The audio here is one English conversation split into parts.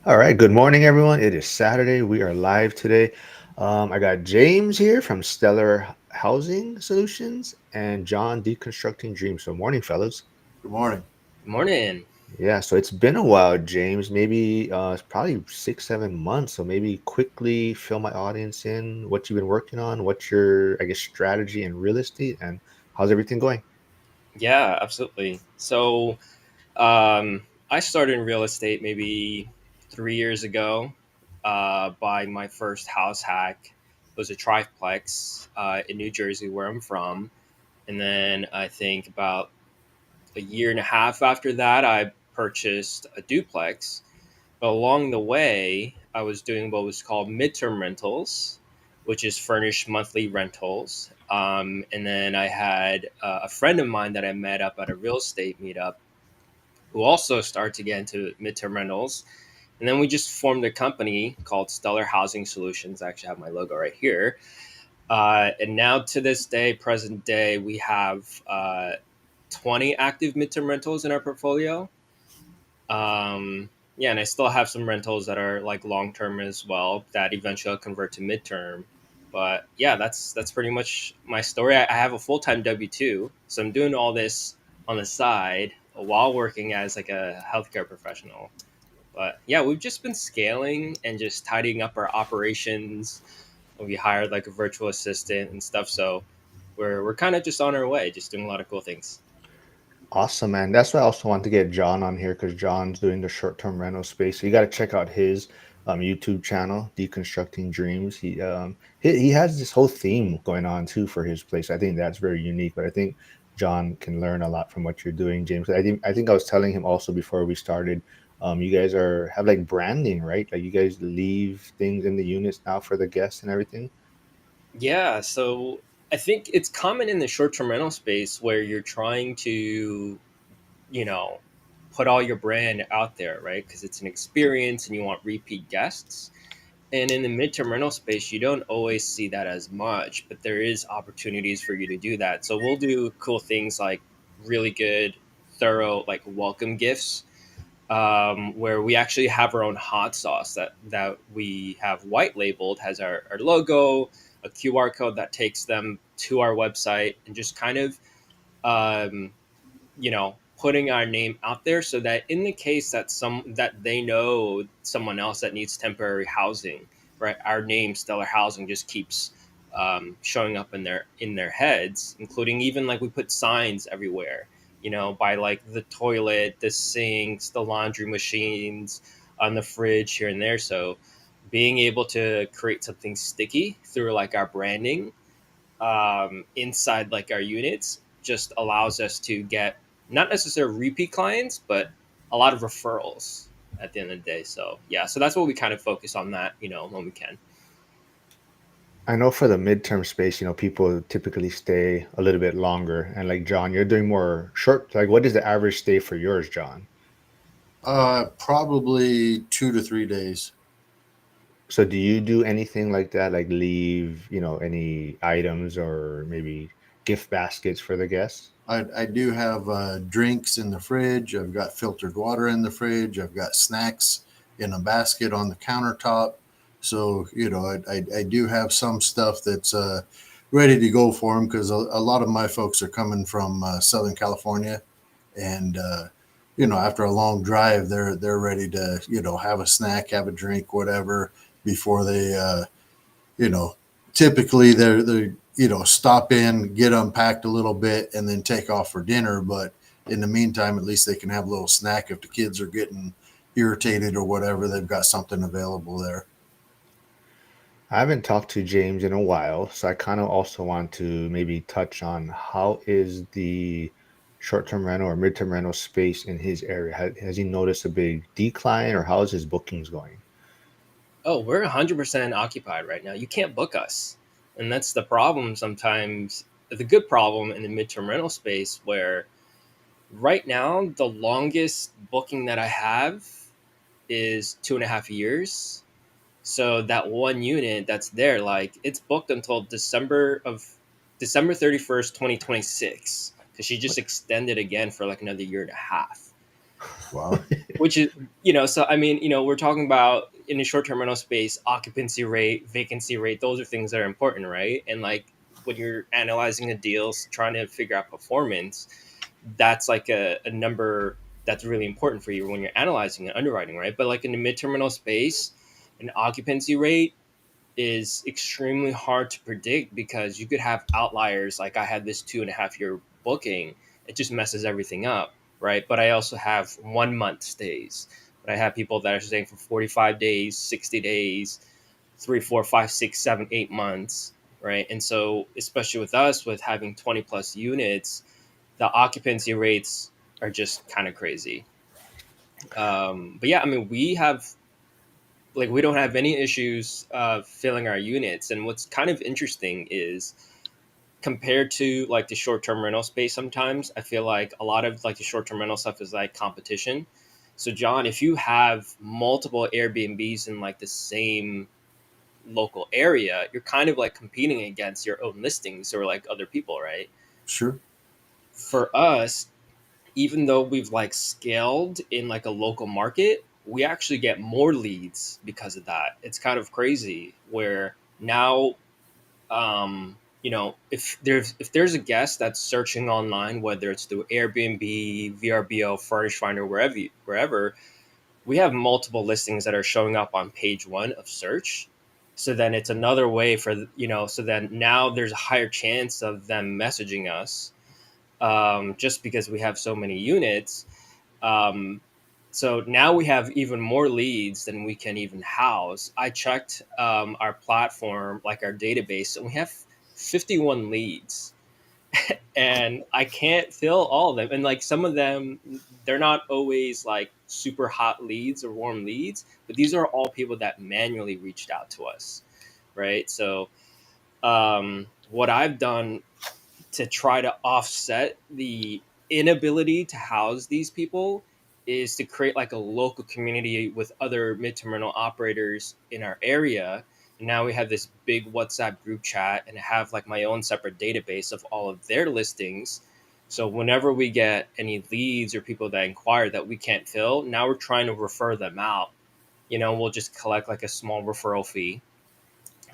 All right, good morning, everyone. It is Saturday. We are live today. I got James here from Stellar Housing Solutions and John Deconstructing Dreams. So, morning, fellas. Good morning. Good morning. Yeah, so it's been a while, James. Maybe it's probably 6, 7 months. So maybe quickly fill my audience in what you've been working on, what's your, I guess, strategy in real estate, and how's everything going? Yeah, absolutely. I started in real estate maybe 3 years ago. Buying my first house hack. It was a triplex in New Jersey, where I'm from. And then I think about a year and a half after that, I purchased a duplex. But along the way, I was doing what was called midterm rentals, which is furnished monthly rentals. And then I had a friend of mine that I met up at a real estate meetup who also started to get into midterm rentals. And then we just formed a company called Stellar Housing Solutions. I actually have my logo right here. And now to this day, present day, we have 20 active midterm rentals in our portfolio. Yeah, and I still have some rentals that are like long term as well that eventually I'll convert to midterm. But yeah, that's pretty much my story. I have a full time W-2, so I'm doing all this on the side while working as like a healthcare professional. But yeah, we've just been scaling and just tidying up our operations. We hired like a virtual assistant and stuff, so we're kind of just on our way, just doing a lot of cool things. Awesome, man. That's why I also want to get John on here because John's doing the short-term rental space. So you got to check out his YouTube channel, Deconstructing Dreams. He has this whole theme going on too for his place. I think that's very unique. But I think John can learn a lot from what you're doing, James. I think I was telling him also before we started. You guys have like branding, right? Like you guys leave things in the units now for the guests and everything. Yeah, so I think it's common in the short term rental space where you're trying to, you know, put all your brand out there, right? Because it's an experience and you want repeat guests. And in the midterm rental space, you don't always see that as much, but there is opportunities for you to do that. So we'll do cool things like really good, thorough, like welcome gifts, where we actually have our own hot sauce that we have white labeled, has our logo, a QR code that takes them to our website, and just kind of um, putting our name out there so that in the case that they know someone else that needs temporary housing, right, our name Stellar Housing just keeps showing up in their heads, including even like we put signs everywhere, by like the toilet, the sinks, the laundry machines, on the fridge here and there. So being able to create something sticky through like our branding inside like our units just allows us to get not necessarily repeat clients, but a lot of referrals at the end of the day. So yeah, so that's what we kind of focus on that, when we can. I know for the midterm space, people typically stay a little bit longer. And like John, you're doing more short. Like, what is the average stay for yours, John? Probably 2 to 3 days. So do you do anything like that? Like leave, any items or maybe gift baskets for the guests? I do have drinks in the fridge. I've got filtered water in the fridge. I've got snacks in a basket on the countertop. So, I do have some stuff that's ready to go for them because a lot of my folks are coming from Southern California. And, after a long drive, they're ready to, have a snack, have a drink, whatever, before they, you know, typically they're stop in, get unpacked a little bit, and then take off for dinner. But in the meantime, at least they can have a little snack if the kids are getting irritated or whatever. They've got something available there. I haven't talked to James in a while, so I kind of also want to maybe touch on how is the short-term rental or mid-term rental space in his area? Has he noticed a big decline or how is his bookings going? Oh, we're 100% occupied right now. You can't book us. And that's the problem sometimes. The good problem in the midterm rental space, where right now the longest booking that I have is 2.5 years. So that one unit that's there, like it's booked until December 31st, 2026. Because she just What? extended again for like another year and a half. Wow. which is, so I mean, we're talking about in the short-term rental space, occupancy rate, vacancy rate, those are things that are important, right? And like when you're analyzing a deal, trying to figure out performance, that's like a number that's really important for you when you're analyzing and underwriting, right? But like in the mid-terminal space, an occupancy rate is extremely hard to predict because you could have outliers. Like I had this 2.5 year booking, it just messes everything up, right? But I also have 1 month stays. But I have people that are staying for 45 days, 60 days, 3, 4, 5, 6, 7, 8 months, right? And so, especially with us, with having 20 plus units, the occupancy rates are just kind of crazy. But yeah, I mean, we don't have any issues filling our units. And what's kind of interesting is compared to like the short-term rental space, sometimes I feel like a lot of like the short-term rental stuff is like competition. So John, if you have multiple Airbnbs in like the same local area, you're kind of like competing against your own listings or like other people, right? Sure. For us, even though we've like scaled in like a local market, we actually get more leads because of that. It's kind of crazy where now, if there's a guest that's searching online, whether it's through Airbnb, VRBO, Furnish Finder, wherever, we have multiple listings that are showing up on page one of search. So then it's another way so then now there's a higher chance of them messaging us, just because we have so many units. Um, so now we have even more leads than we can even house. I checked our platform, like our database, and we have 51 leads, and I can't fill all of them. And like some of them, they're not always like super hot leads or warm leads, but these are all people that manually reached out to us, right? So what I've done to try to offset the inability to house these people is to create like a local community with other mid-term rental operators in our area. And now we have this big WhatsApp group chat and have like my own separate database of all of their listings. So whenever we get any leads or people that inquire that we can't fill, now we're trying to refer them out. We'll just collect like a small referral fee,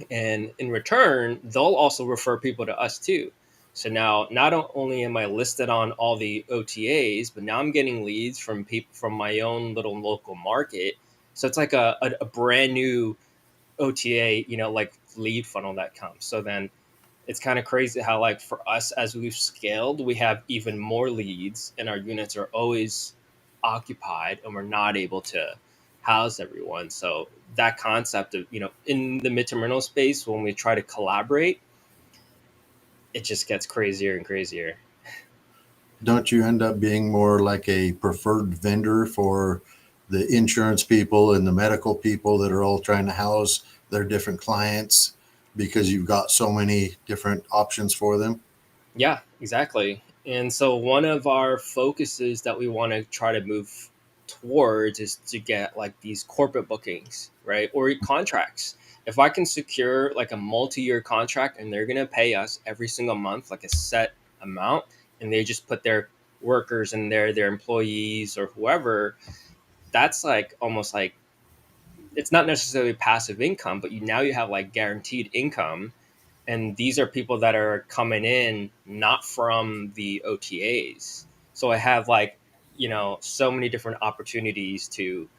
and in return they'll also refer people to us too. So now not only am I listed on all the OTAs, but now I'm getting leads from people from my own little local market. So it's like a brand new OTA, like lead funnel that comes. So then it's kind of crazy how like for us, as we've scaled, we have even more leads and our units are always occupied and we're not able to house everyone. So that concept of, in the mid-term rental space, when we try to collaborate, it just gets crazier and crazier. Don't you end up being more like a preferred vendor for the insurance people and the medical people that are all trying to house their different clients because you've got so many different options for them? Yeah, exactly. And so one of our focuses that we want to try to move towards is to get like these corporate bookings, right? Or contracts. If I can secure like a multi-year contract and they're going to pay us every single month like a set amount, and they just put their workers in there, their employees or whoever, that's like almost like, it's not necessarily passive income, but you have like guaranteed income. And these are people that are coming in not from the OTAs. So I have like, so many different opportunities to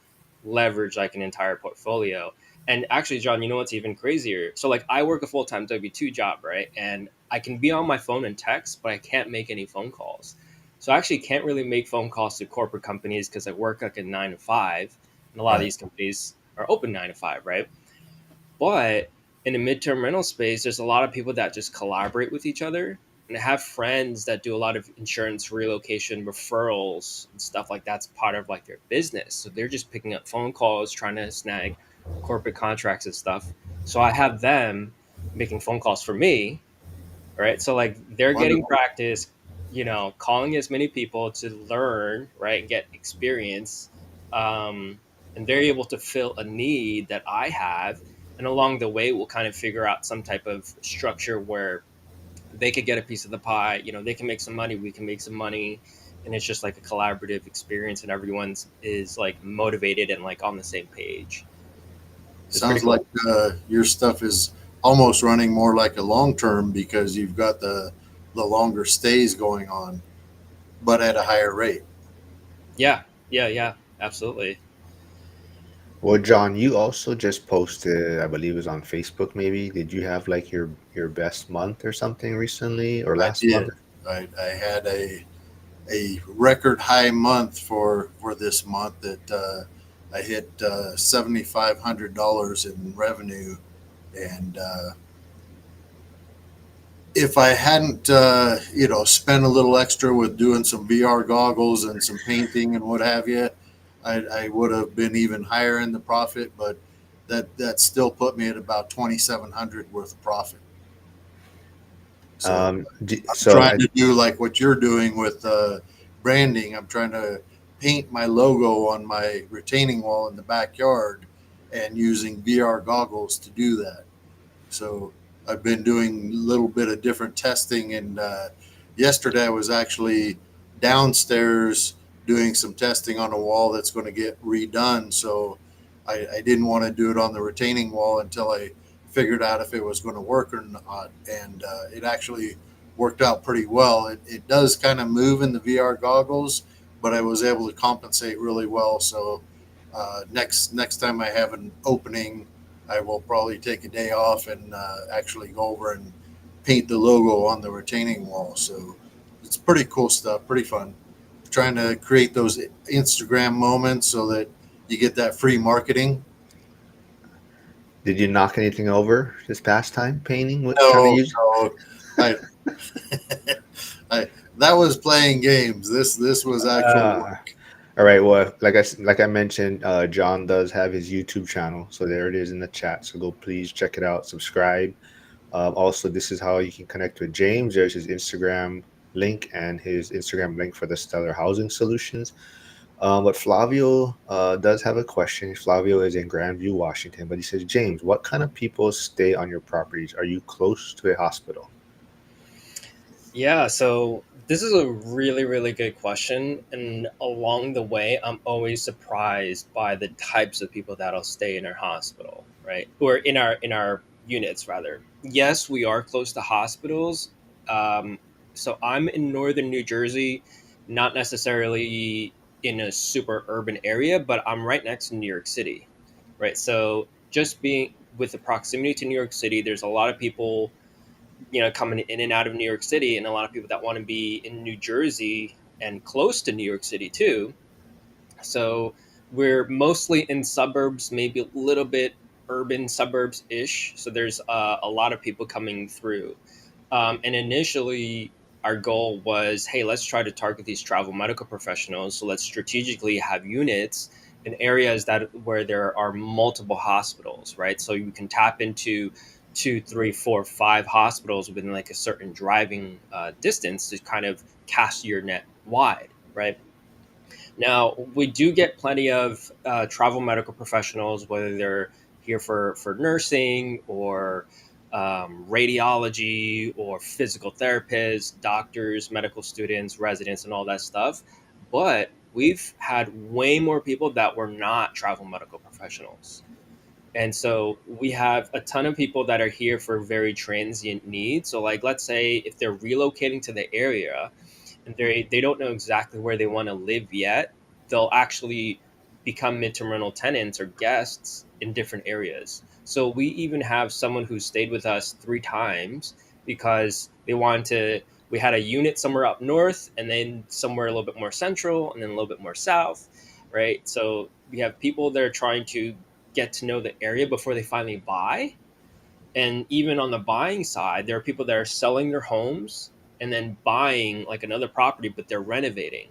leverage like an entire portfolio. And actually, John, you know what's even crazier? So like I work a full-time W2 job, right? And I can be on my phone and text, but I can't make any phone calls. So I actually can't really make phone calls to corporate companies because I work like a 9 to 5, and a lot of Right. these companies are open 9 to 5, right? But in the midterm rental space, there's a lot of people that just collaborate with each other and have friends that do a lot of insurance relocation referrals and stuff like that's part of like their business. So they're just picking up phone calls, trying to snag corporate contracts and stuff. So I have them making phone calls for me, right? So like they're getting Wonderful. practice, calling as many people to learn, right, and get experience. Um, and they're able to fill a need that I have. And along the way, we'll kind of figure out some type of structure where they could get a piece of the pie. They can make some money, we can make some money, and it's just like a collaborative experience, and everyone's is like motivated and like on the same page. So it's pretty Sounds like cool. your stuff is almost running more like a long term because you've got the longer stays going on, but at a higher rate. Yeah, yeah, absolutely. Well, John, you also just posted, I believe it was on Facebook maybe. Did you have like your best month or something recently or I last month? did. I had a record high month for this month that I hit $7,500 in revenue, and if I hadn't spent a little extra with doing some VR goggles and some painting and what have you, I would have been even higher in the profit. But that still put me at about 2,700 worth of profit. So I'm So trying to do like what you're doing with branding. I'm trying to paint my logo on my retaining wall in the backyard and using VR goggles to do that. So I've been doing a little bit of different testing, and yesterday I was actually downstairs doing some testing on a wall that's going to get redone. So I didn't want to do it on the retaining wall until I figured out if it was going to work or not, and it actually worked out pretty well. It does kind of move in the VR goggles, but I was able to compensate really well. So next time I have an opening, I will probably take a day off and actually go over and paint the logo on the retaining wall. So it's pretty cool stuff, pretty fun. Trying to create those Instagram moments so that you get that free marketing. did you knock anything over this past time painting? What trying to No, use? no, I, I that was playing games. This was actual Uh, work. all right. Well, like I mentioned, John does have his YouTube channel, so there it is in the chat. So go please check it out, subscribe. Also, this is how you can connect with James. There's his Instagram link and his Instagram link for the Stellar Housing Solutions. But Flavio does have a question. Flavio is in Grandview, Washington, but he says, James, what kind of people stay on your properties? Are you close to a hospital? Yeah, so this is a really, really good question. And along the way, I'm always surprised by the types of people that'll stay in our hospital, right? Or in our units rather. Yes, we are close to hospitals. So I'm in northern New Jersey, not necessarily in a super urban area, but I'm right next to New York City. Right. So just being with the proximity to New York City, there's a lot of people coming in and out of New York City, and a lot of people that want to be in New Jersey and close to New York City too. So we're mostly in suburbs, maybe a little bit urban suburbs ish. So there's a lot of people coming through. And initially, our goal was, hey, let's try to target these travel medical professionals. So let's strategically have units in areas that where there are multiple hospitals, right? So you can tap into two, three, four, five hospitals within like a certain driving distance to kind of cast your net wide, right? Now, we do get plenty of travel medical professionals, whether they're here for nursing or radiology or physical therapists, doctors, medical students, residents, and all that stuff. But we've had way more people that were not travel medical professionals. And so we have a ton of people that are here for very transient needs. So, like, let's say if they're relocating to the area, and they don't know exactly where they want to live yet, they'll actually become midterm rental tenants or guests in different areas. So we even have someone who stayed with us 3 times because they wanted to. We had a unit somewhere up north, and then somewhere a little bit more central, and then a little bit more south, right? So we have people that are trying to get to know the area before they finally buy, and even on the buying side, there are people that are selling their homes and then buying like another property, but they're renovating.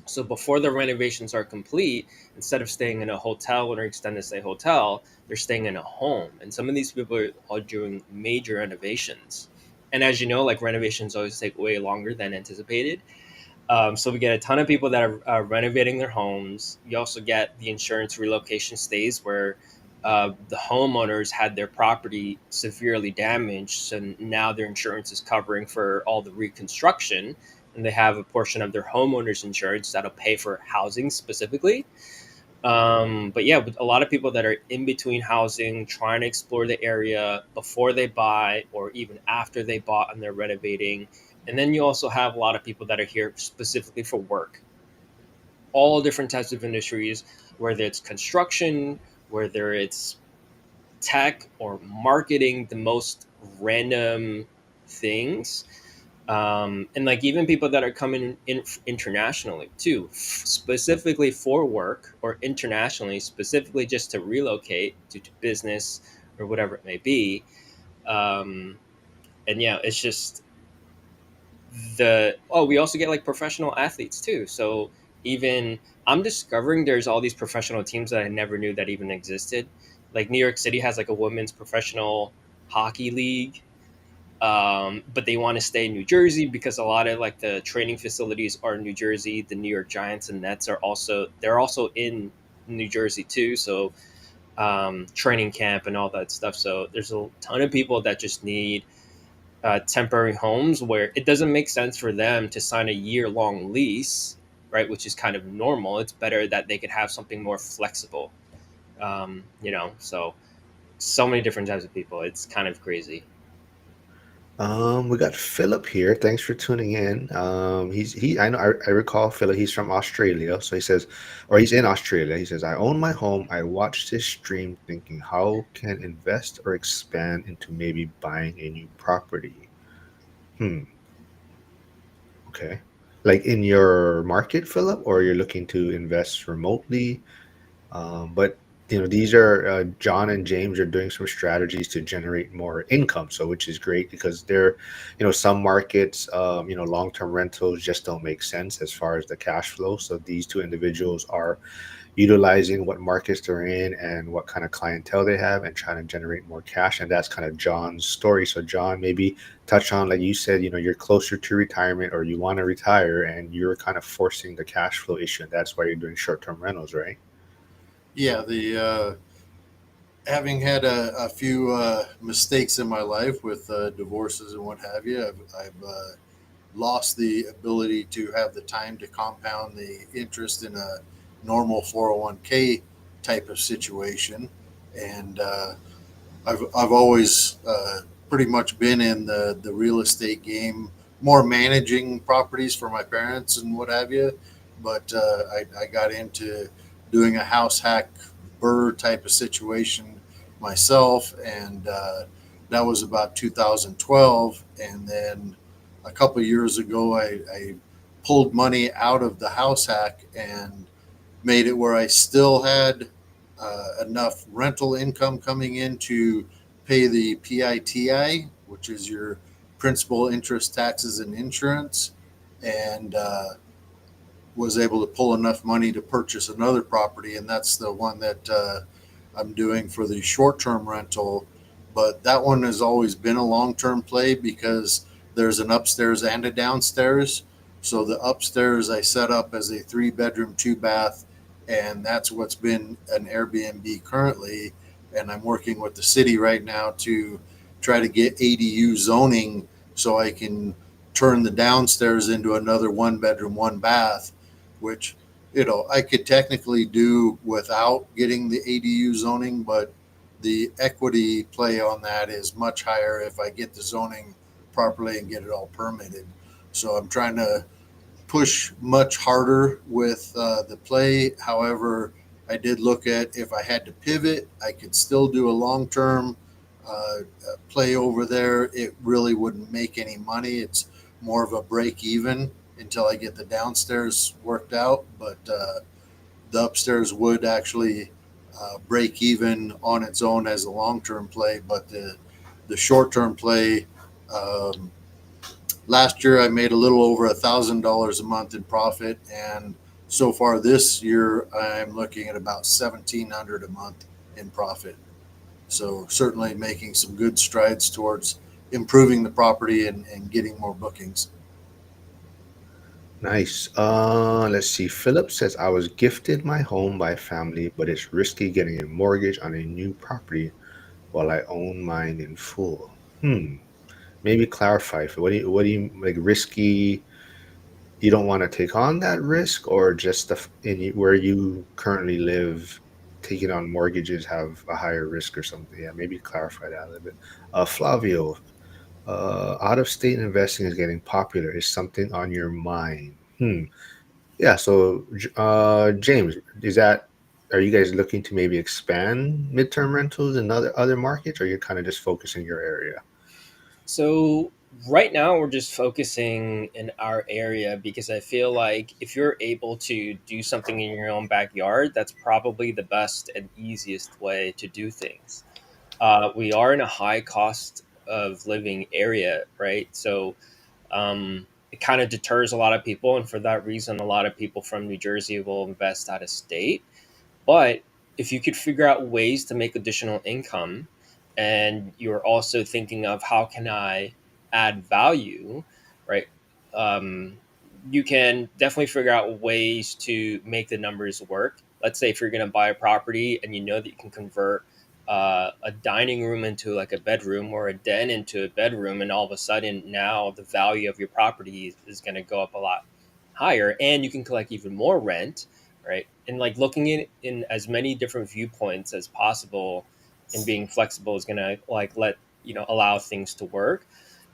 So before the renovations are complete, instead of staying in a hotel or extended stay hotel, they're staying in a home. And some of these people are doing major renovations. And as you know, like renovations always take way longer than anticipated. So we get a ton of people that are renovating their homes. You also get the insurance relocation stays where the homeowners had their property severely damaged, so now their insurance is covering for all the reconstruction. and they have a portion of their homeowners insurance that'll pay for housing specifically. But yeah, with a lot of people that are in between housing, trying to explore the area before they buy or even after they bought and they're renovating. And then you also have a lot of people that are here specifically for work, all different types of industries, whether it's construction, whether it's tech or marketing, the most random things. And like even people that are coming in internationally too, specifically for work or internationally, specifically just to relocate due to business or whatever it may be. Um, and yeah, it's just we also get like professional athletes too. So even I'm discovering there's all these professional teams that I never knew that even existed. Like New York City has like a women's professional hockey league, but they want to stay in New Jersey because a lot of like the training facilities are in New Jersey. The New York Giants and Nets are also in New Jersey too. So training camp and all that stuff. So there's a ton of people that just need temporary homes where it doesn't make sense for them to sign a year-long lease, right? Which is kind of normal. It's better that they could have something more flexible. So many different types of people. It's kind of crazy. We got Philip here. Thanks for tuning in. I recall Philip. He's from Australia, so he says, or he's in Australia. He says, "I own my home. I watched this stream, thinking how can invest or expand into maybe buying a new property." Hmm. Okay. Like in your market, Philip, or you're looking to invest remotely? But these are John and James are doing some strategies to generate more income. So, which is great because some markets, long-term rentals just don't make sense as far as the cash flow. So these two individuals are utilizing what markets they're in and what kind of clientele they have and trying to generate more cash. And that's kind of John's story. So John, maybe touch on, like you said, you're closer to retirement or you want to retire and you're kind of forcing the cash flow issue. And that's why you're doing short-term rentals, right? Yeah, the having had a few mistakes in my life with divorces and what have you, I've lost the ability to have the time to compound the interest in a normal 401k type of situation. And I've always pretty much been in the real estate game, more managing properties for my parents and what have you. But I got into doing a house hack burr type of situation myself, and that was about 2012. And then a couple of years ago, I pulled money out of the house hack and made it where I still had enough rental income coming in to pay the PITI, which is your principal, interest, taxes, and insurance, and was able to pull enough money to purchase another property, and that's the one that I'm doing for the short-term rental. But that one has always been a long-term play because there's an upstairs and a downstairs. So the upstairs I set up as a three-bedroom, two-bath, and that's what's been an Airbnb currently. And I'm working with the city right now to try to get ADU zoning so I can turn the downstairs into another one-bedroom, one-bath, which I could technically do without getting the ADU zoning, but the equity play on that is much higher if I get the zoning properly and get it all permitted. So I'm trying to push much harder with the play. However, I did look at if I had to pivot, I could still do a long term play over there. It really wouldn't make any money. It's more of a break even until I get the downstairs worked out. But the upstairs would actually break even on its own as a long term play. But the short term play, um, last year I made a little over $1,000 a month in profit, and so far this year I'm looking at about 1,700 a month in profit. So certainly making some good strides towards improving the property and getting more bookings. Nice. Let's see. Philip says, I was gifted my home by family, but it's risky getting a mortgage on a new property while I own mine in full. Maybe clarify. What do you like risky? you don't want to take on that risk, or just where you currently live, taking on mortgages have a higher risk or something? Yeah, maybe clarify that a little bit. Flavio, out of state investing is getting popular. Is something on your mind? Yeah. So, James, is that are you guys looking to maybe expand midterm rentals in other markets, or you're kind of just focusing your area? So right now we're just focusing in our area because I feel like if you're able to do something in your own backyard, that's probably the best and easiest way to do things. We are in a high cost of living area, right? So it kind of deters a lot of people, and for that reason, a lot of people from New Jersey will invest out of state. But if you could figure out ways to make additional income, and you're also thinking of how can I add value, right? Um, you can definitely figure out ways to make the numbers work. Let's say if you're going to buy a property and you know that you can convert a dining room into like a bedroom, or a den into a bedroom, and all of a sudden now the value of your property is going to go up a lot higher, and you can collect even more rent, right? And like looking at it in as many different viewpoints as possible and being flexible is gonna like let allow things to work.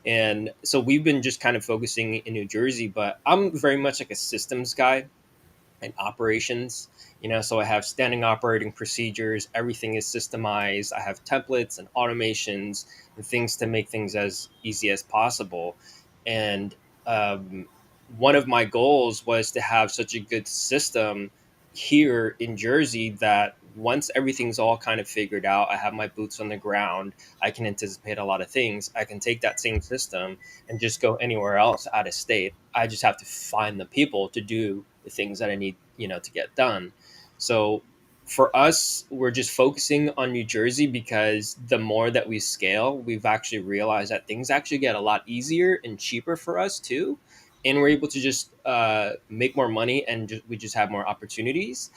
And so we've been just kind of focusing in New Jersey, but I'm very much like a systems guy and operations. So I have standing operating procedures, everything is systemized, I have templates and automations and things to make things as easy as possible. And um, one of my goals was to have such a good system here in Jersey that once everything's all kind of figured out, I have my boots on the ground, I can anticipate a lot of things, I can take that same system and just go anywhere else out of state. I just have to find the people to do the things that I need, to get done. So for us, we're just focusing on New Jersey because the more that we scale, we've actually realized that things actually get a lot easier and cheaper for us too. And we're able to just make more money, and we just have more opportunities.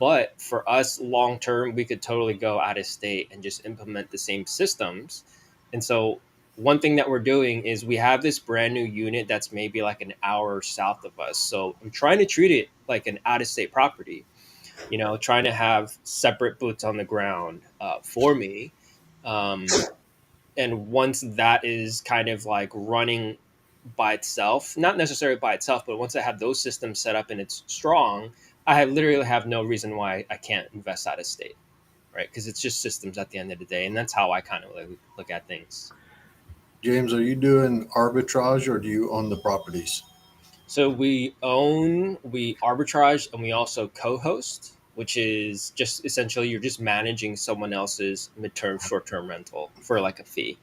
But for us, long term, we could totally go out of state and just implement the same systems. And so one thing that we're doing is we have this brand new unit that's maybe like an hour south of us. So I'm trying to treat it like an out of state property, trying to have separate boots on the ground for me. Um, and once that is kind of like running by itself, not necessarily by itself, but once I have those systems set up and it's strong, literally have no reason why I can't invest out of state, right? Because it's just systems at the end of the day. And that's how I kind of look at things. James, are you doing arbitrage or do you own the properties? So we arbitrage, and we also co-host, which is just essentially you're just managing someone else's midterm short-term rental for like a fee.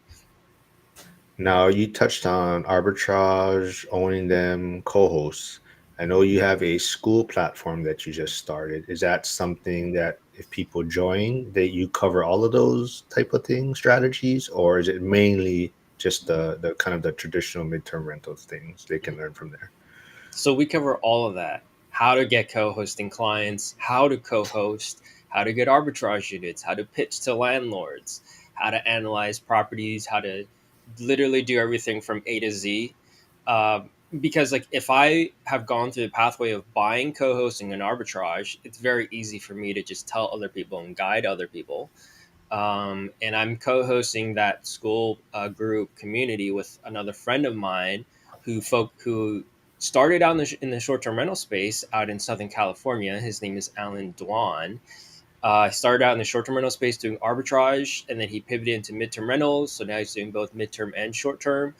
Now, you touched on arbitrage, owning them, co-hosts. I know you have a school platform that you just started. Is that something that if people join, that you cover all of those type of things, strategies, or is it mainly just the kind of the traditional midterm rentals things they can learn from there? So we cover all of that. How to get co-hosting clients, how to co-host, how to get arbitrage units, how to pitch to landlords, how to analyze properties, how to literally do everything from A to Z. Because like if I have gone through the pathway of buying, co-hosting, and arbitrage, it's very easy for me to just tell other people and guide other people. And I'm co-hosting that school group community with another friend of mine who started out in the short-term rental space out in Southern California. His name is Alan Dwan. Started out in the short-term rental space doing arbitrage, and then he pivoted into midterm rentals. So now he's doing both midterm and short-term.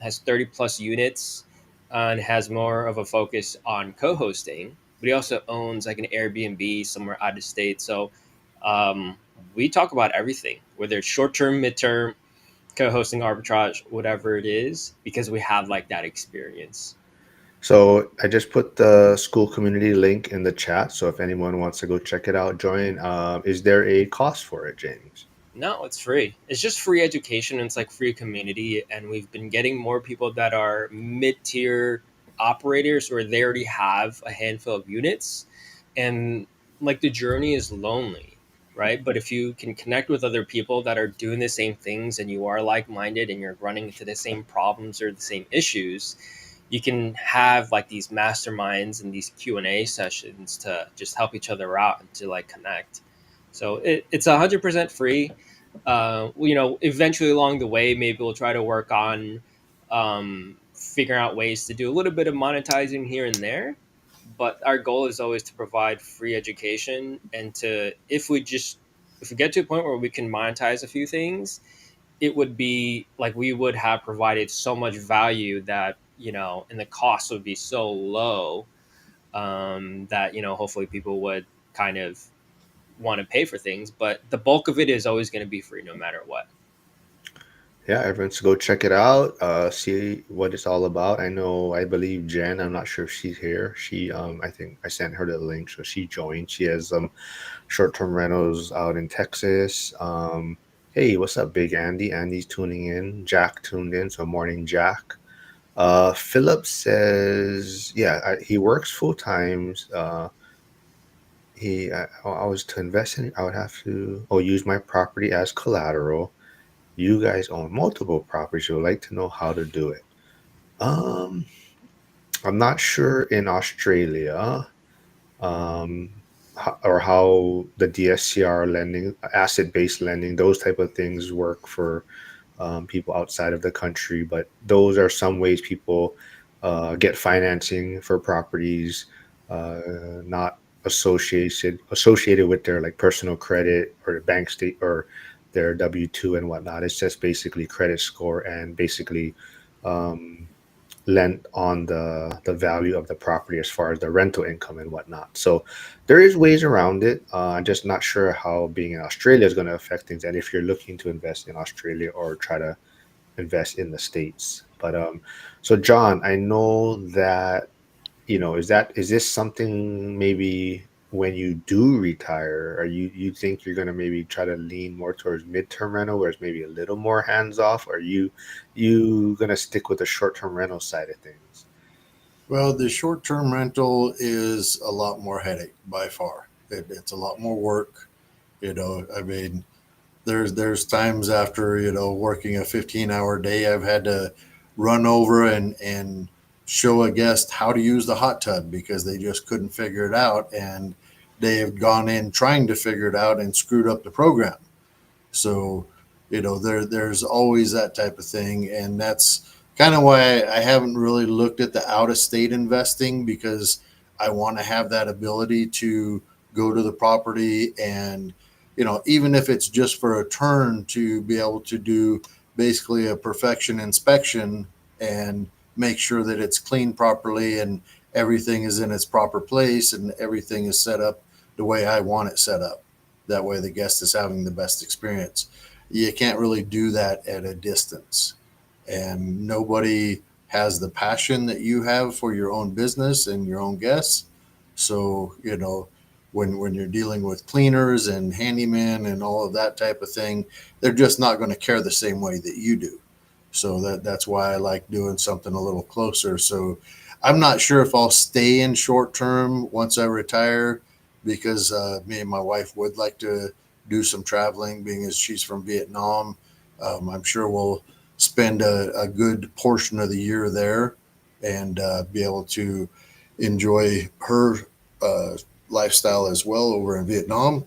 Has 30 plus units, and has more of a focus on co-hosting. But he also owns like an Airbnb somewhere out of state. So um, we talk about everything, whether it's short-term, midterm, co-hosting, arbitrage, whatever it is, because we have like that experience. So I just put the school community link in the chat. So if anyone wants to go check it out, join. Is there a cost for it, James? No, it's free. It's just free education. And it's like free community, and we've been getting more people that are mid-tier operators where they already have a handful of units, and like the journey is lonely, right? But if you can connect with other people that are doing the same things and you are like-minded and you're running into the same problems or the same issues, you can have like these masterminds and these Q&A sessions to just help each other out and to like connect. So it's 100% free. Eventually along the way, maybe we'll try to work on figuring out ways to do a little bit of monetizing here and there. But our goal is always to provide free education, and to if we get to a point where we can monetize a few things, it would be like we would have provided so much value that and the cost would be so low, that hopefully people would kind of want to pay for things. But the bulk of it is always going to be free no matter what. Yeah, everyone should go check it out. See what it's all about. I believe Jen. I'm not sure if she's here. I think I sent her the link, so she joined. She has short-term rentals out in Texas. Hey, what's up, Big Andy? Andy's tuning in. Jack tuned in. So morning, Jack. Philip says, yeah, he works full times. I was to invest in. I would have to use my property as collateral. You guys own multiple properties. You would like to know how to do it. Um, I'm not sure in Australia, or how the DSCR lending, asset-based lending, those type of things work for people outside of the country. But those are some ways people get financing for properties not associated with their like personal credit or bank state or their W-2 and whatnot. It's just basically credit score and basically um, lent on the value of the property as far as the rental income and whatnot. So there is ways around it. I'm just not sure how being in Australia is going to affect things, and if you're looking to invest in Australia or try to invest in the States. But so John, I know that is this something maybe when you do retire, or you think you're gonna maybe try to lean more towards midterm rental, where it's maybe a little more hands off, or you gonna stick with the short term rental side of things? Well, the short term rental is a lot more headache by far. It's a lot more work. I mean, there's times after working a 15-hour day, I've had to run over and show a guest how to use the hot tub because they just couldn't figure it out, and they have gone in trying to figure it out and screwed up the program. So, there's always that type of thing, and that's kind of why I haven't really looked at the out of state investing, because I want to have that ability to go to the property and, even if it's just for a turn, to be able to do basically a perfection inspection and make sure that it's cleaned properly and everything is in its proper place and everything is set up the way I want it set up. That way the guest is having the best experience. You can't really do that at a distance, and nobody has the passion that you have for your own business and your own guests. So when you're dealing with cleaners and handymen and all of that type of thing, they're just not going to care the same way that you do. So that's why I like doing something a little closer. So I'm not sure if I'll stay in short term once I retire, because me and my wife would like to do some traveling, being as she's from Vietnam. I'm sure we'll spend a good portion of the year there and be able to enjoy her uh, lifestyle as well over in Vietnam.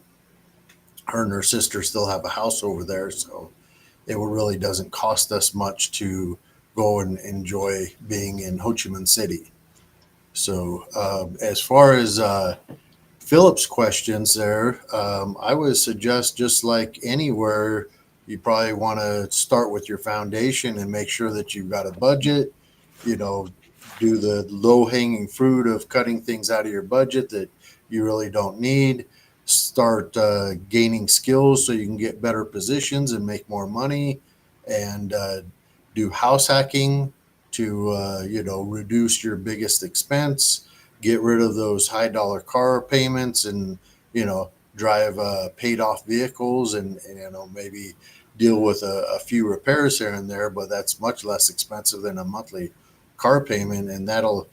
Her and her sister still have a house over there, so it really doesn't cost us much to go and enjoy being in Ho Chi Minh City. So, as far as Philip's questions there, I would suggest, just like anywhere, you probably want to start with your foundation and make sure that you've got a budget. You know, do the low hanging fruit of cutting things out of your budget that you really don't need. Start gaining skills so you can get better positions and make more money, and do house hacking to reduce your biggest expense, get rid of those high dollar car payments, and drive paid off vehicles, and maybe deal with a few repairs here and there, but that's much less expensive than a monthly car payment, and that'll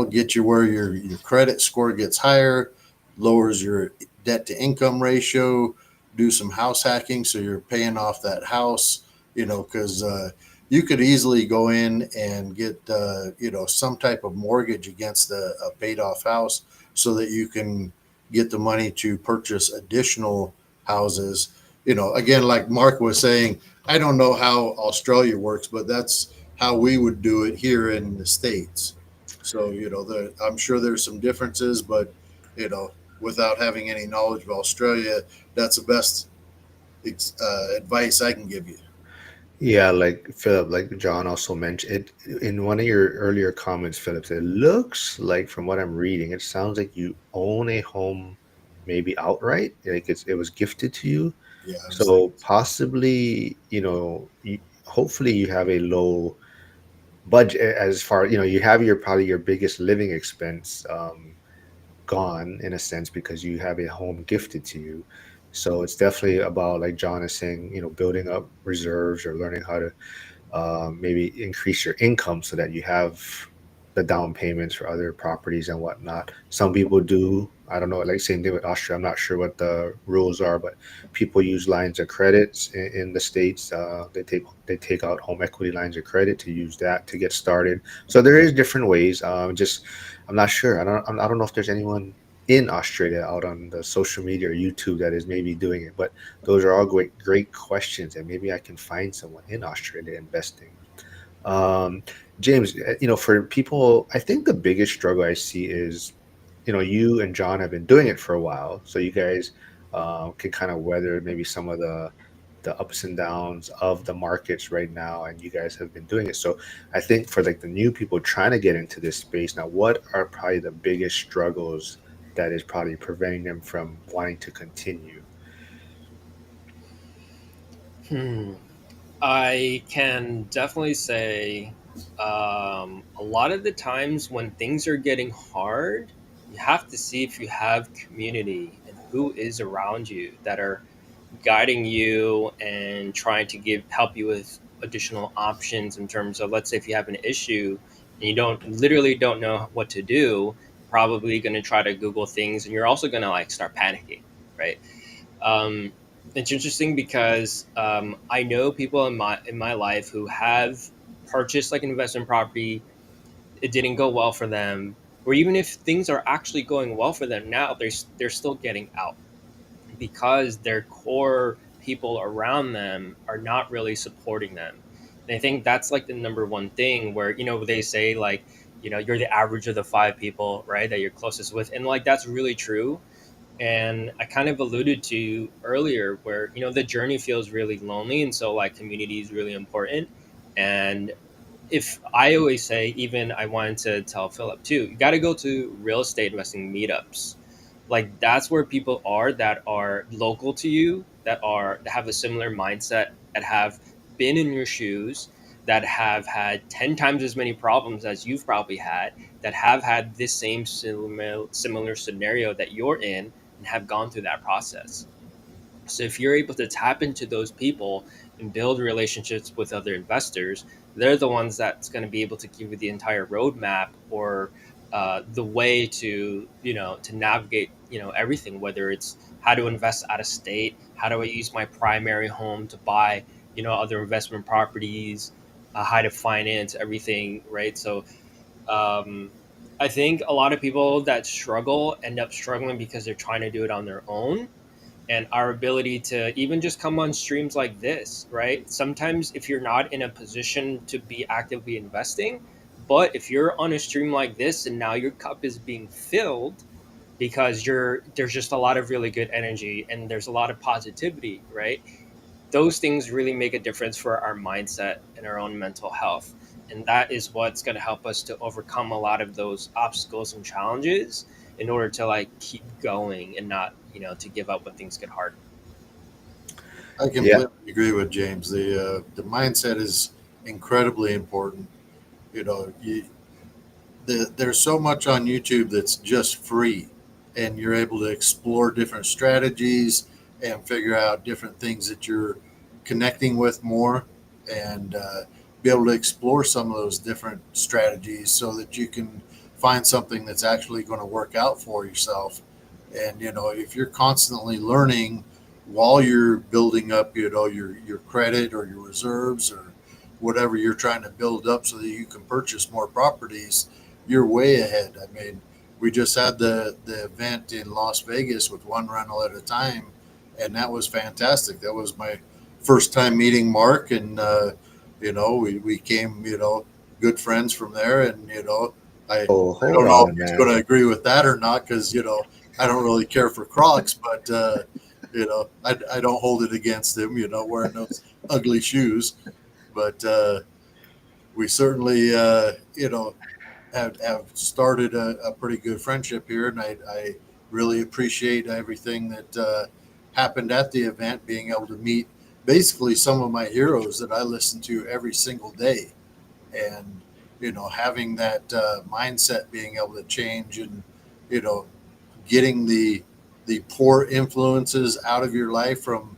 get you where your credit score gets higher, lowers your debt to income ratio. Do some house hacking so you're paying off that house, because you could easily go in and get some type of mortgage against a paid off house so that you can get the money to purchase additional houses. Again, like Mark was saying, I don't know how Australia works, but that's how we would do it here in the States. So, I'm sure there's some differences, but, without having any knowledge of Australia, that's the best advice I can give you. Yeah, like Philip, like John also mentioned it in one of your earlier comments, Philip. It looks like, from what I'm reading, it sounds like you own a home, maybe outright, like it was gifted to you. Yeah, I was So thinking. possibly, hopefully you have a low budget as far, you have your probably your biggest living expense gone in a sense because you have a home gifted to you. So it's definitely about, like John is saying, building up reserves or learning how to maybe increase your income so that you have the down payments for other properties and whatnot. Some people do. I don't know. Like same thing with Austria. I'm not sure what the rules are, but people use lines of credits in the states. They take out home equity lines of credit to use that to get started. So there is different ways. Just I'm not sure. I don't know if there's anyone in Australia out on the social media or YouTube that is maybe doing it, but those are all great questions, and maybe I can find someone in Australia investing. Um, James, for people, I think the biggest struggle I see is, you and John have been doing it for a while, so you guys can kind of weather maybe some of the ups and downs of the markets right now, and you guys have been doing it. So I think for like the new people trying to get into this space now, what are probably the biggest struggles that is probably preventing them from wanting to continue? Hmm. I can definitely say a lot of the times when things are getting hard, you have to see if you have community and who is around you that are guiding you and trying to help you with additional options in terms of, let's say if you have an issue and you don't know what to do, probably going to try to Google things, and you're also going to like start panicking, right? um, it's interesting because I know people in my life who have purchased like an investment property. It didn't go well for them, or even if things are actually going well for them now, they're still getting out because their core people around them are not really supporting them. And I think that's like the number one thing where, they say like, you're the average of the five people, right, that you're closest with. And like, that's really true. And I kind of alluded to earlier where, the journey feels really lonely. And so like community is really important. And if I always say, even I wanted to tell Philip too, you got to go to real estate investing meetups. Like that's where people are that are local to you, that have a similar mindset, that have been in your shoes, that have had 10 times as many problems as you've probably had, that have had this same similar scenario that you're in and have gone through that process. So if you're able to tap into those people and build relationships with other investors, they're the ones that's going to be able to give you the entire roadmap, or the way to navigate everything. Whether it's how to invest out of state, how do I use my primary home to buy other investment properties, how to finance everything, right? So um, I think a lot of people that struggle end up struggling because they're trying to do it on their own, and our ability to even just come on streams like this, right? Sometimes if you're not in a position to be actively investing, but if you're on a stream like this and now your cup is being filled because there's just a lot of really good energy and there's a lot of positivity, right? Those things really make a difference for our mindset and our own mental health. And that is what's going to help us to overcome a lot of those obstacles and challenges in order to like keep going and not, to give up when things get hard. I Yeah. completely agree with James. The mindset is incredibly important. You know, you, there's so much on YouTube that's just free, and you're able to explore different strategies and figure out different things that you're connecting with more, and be able to explore some of those different strategies so that you can find something that's actually going to work out for yourself. And if you're constantly learning while you're building up, your credit or your reserves, or whatever you're trying to build up so that you can purchase more properties, you're way ahead. I mean, we just had the event in Las Vegas with one rental at a time, and that was fantastic. That was my first time meeting Mark, and we came, good friends from there, and Oh, I hold don't know if on, he's man. going to agree with that or not, because I don't really care for Crocs, but I don't hold it against him, wearing those ugly shoes. But we certainly, have started a pretty good friendship here, and I really appreciate everything that happened at the event. Being able to meet basically some of my heroes that I listen to every single day, and having that mindset, being able to change, and you know getting the poor influences out of your life from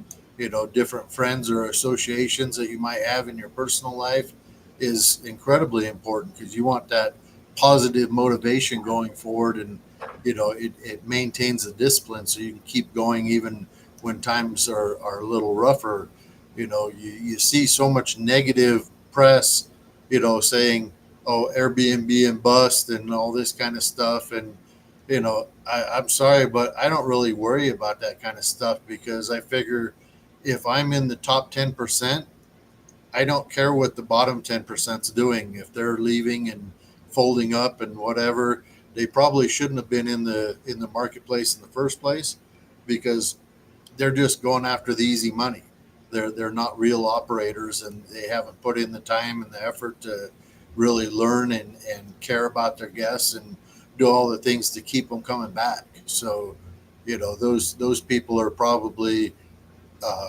different friends or associations that you might have in your personal life is incredibly important, because you want that positive motivation going forward, and it maintains the discipline so you can keep going even when times are a little rougher. You see so much negative press, saying, oh, Airbnb and bust and all this kind of stuff. And I'm sorry, but I don't really worry about that kind of stuff, because I figure if I'm in the top 10%, I don't care what the bottom 10% is doing. If they're leaving and folding up and whatever, they probably shouldn't have been in the marketplace in the first place, because they're just going after the easy money. They're not real operators, and they haven't put in the time and the effort to really learn and care about their guests and do all the things to keep them coming back. So, those people are probably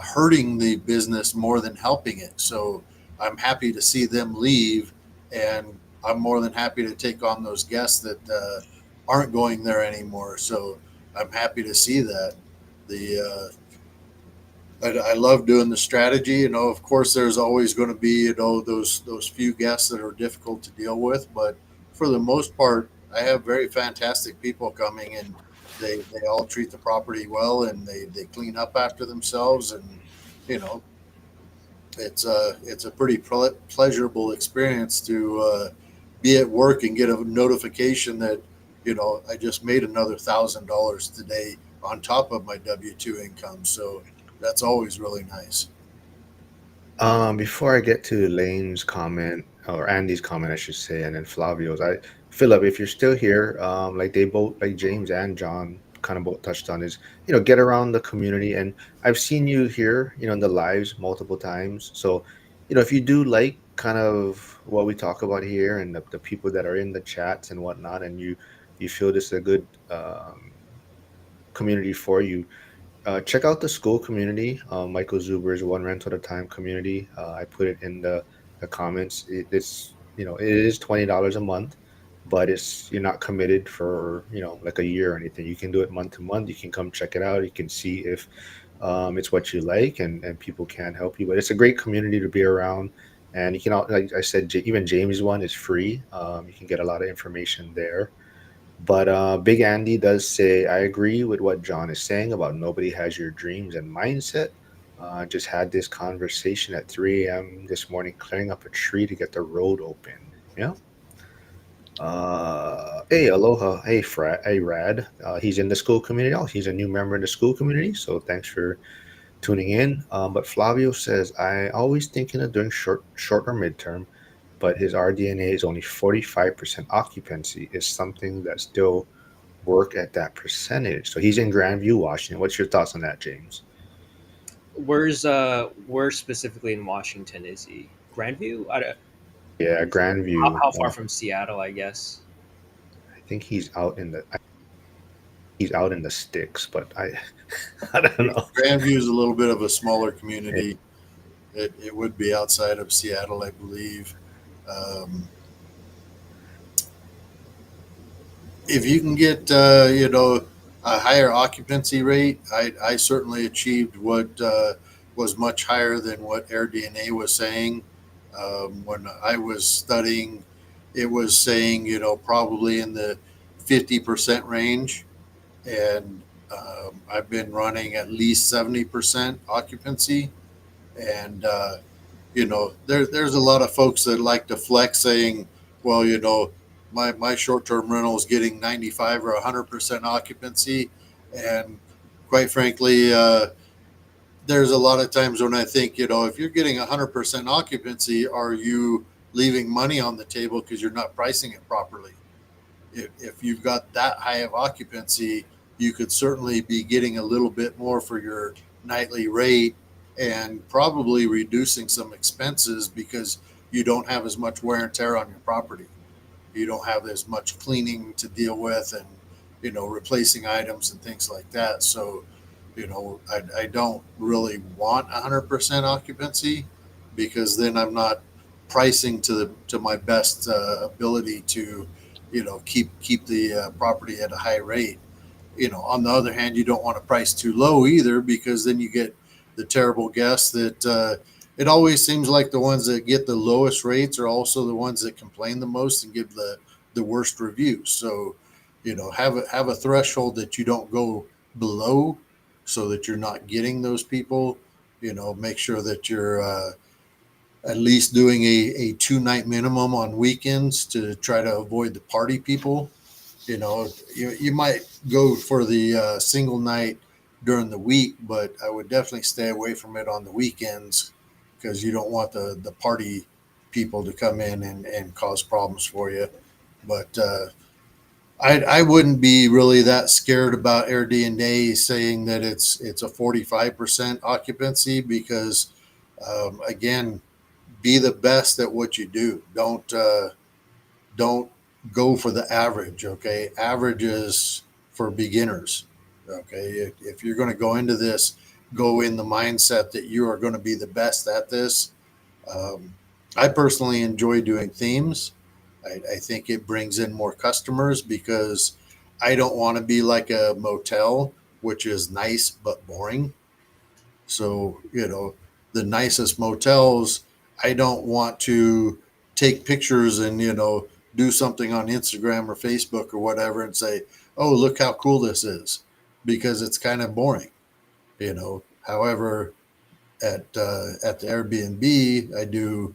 hurting the business more than helping it. So I'm happy to see them leave, and I'm more than happy to take on those guests that aren't going there anymore. So I'm happy to see that. The I love doing the strategy. Of course, there's always going to be those few guests that are difficult to deal with, but for the most part, I have very fantastic people coming, and they all treat the property well, and they clean up after themselves, and you know it's a pretty pleasurable experience to be at work and get a notification that I just made another $1,000 today on top of my W-2 income. So that's always really nice. Before I get to Lane's comment or Andy's comment, I should say, and then Flavio's, Philip, if you're still here, like they both, like James and John, kind of both touched on is, get around the community, and I've seen you here, in the lives multiple times. So, if you do like kind of what we talk about here and the people that are in the chats and whatnot, and you feel this is a good community for you, check out the school community, Michael Zuber's One Rental at a Time community. I put it in the comments. It's it is $20 a month, but you're not committed for like a year or anything. You can do it month to month. You can come check it out. You can see if it's what you like, and people can help you. But it's a great community to be around. And you can, like I said, even Jamie's one is free. You can get a lot of information there. But Big Andy does say, I agree with what John is saying about nobody has your dreams and mindset. Just had this conversation at 3 a.m. this morning, clearing up a tree to get the road open. Yeah. Hey, aloha. Hey, Hey, Rad. He's in the school community. Oh, he's a new member in the school community. So thanks for tuning in. But Flavio says, I always thinking of doing short or midterm, but his RDNA is only 45% occupancy is something that still work at that percentage. So he's in Grandview, Washington. What's your thoughts on that, James? Where specifically in Washington is he? Grandview? Yeah, Grandview. How far from Seattle, I guess? I think he's out in the sticks, but I I don't know. Grandview is a little bit of a smaller community. It would be outside of Seattle, I believe. Um, if you can get a higher occupancy rate, I certainly achieved what was much higher than what AirDNA was saying. When I was studying, it was saying probably in the 50% range, and I've been running at least 70% occupancy, and there's a lot of folks that like to flex saying, well, my short-term rental is getting 95 or 100% occupancy. And quite frankly, there's a lot of times when I think, if you're getting 100% occupancy, are you leaving money on the table because you're not pricing it properly? If you've got that high of occupancy, you could certainly be getting a little bit more for your nightly rate and probably reducing some expenses because you don't have as much wear and tear on your property. You don't have as much cleaning to deal with and replacing items and things like that. So I don't really want 100% occupancy because then I'm not pricing to my best ability to keep the property at a high rate. On the other hand, you don't want to price too low either because then you get the terrible guests that it always seems like the ones that get the lowest rates are also the ones that complain the most and give the worst reviews. So have a threshold that you don't go below so that you're not getting those people. Make sure that you're at least doing a 2 night minimum on weekends to try to avoid the party people. You might go for the single night during the week, but I would definitely stay away from it on the weekends because you don't want the party people to come in and cause problems for you. But I wouldn't be really that scared about Airbnb saying that it's a 45% occupancy because again, be the best at what you do. Don't go for the average. Okay, average is for beginners. Okay, if you're going to go into this, go in the mindset that you are going to be the best at this. um, I personally enjoy doing themes. I think it brings in more customers because I don't want to be like a motel, which is nice but boring. So, the nicest motels, I don't want to take pictures and, do something on Instagram or Facebook or whatever and say, oh, look how cool this is, because it's kind of boring. However, at the Airbnb, I do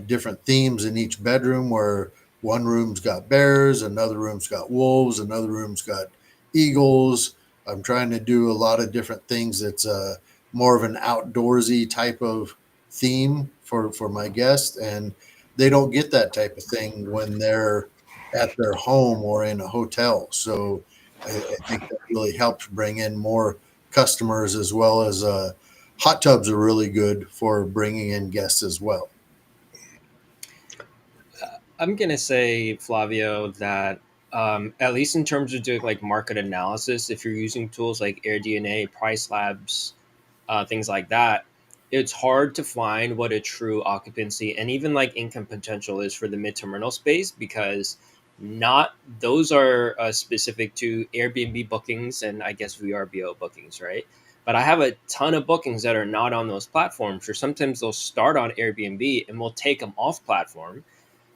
different themes in each bedroom where one room's got bears, another room's got wolves, another room's got eagles. I'm trying to do a lot of different things. It's more of an outdoorsy type of theme for my guests, and they don't get that type of thing when they're at their home or in a hotel. So I think that really helps bring in more customers as well as hot tubs are really good for bringing in guests as well. I'm gonna say, Flavio, that at least in terms of doing like market analysis, if you're using tools like AirDNA, Price Labs, things like that, it's hard to find what a true occupancy and even like income potential is for the mid-term rental space, because not those are specific to Airbnb bookings and I guess VRBO bookings, right? But I have a ton of bookings that are not on those platforms, or sometimes they'll start on Airbnb and we'll take them off platform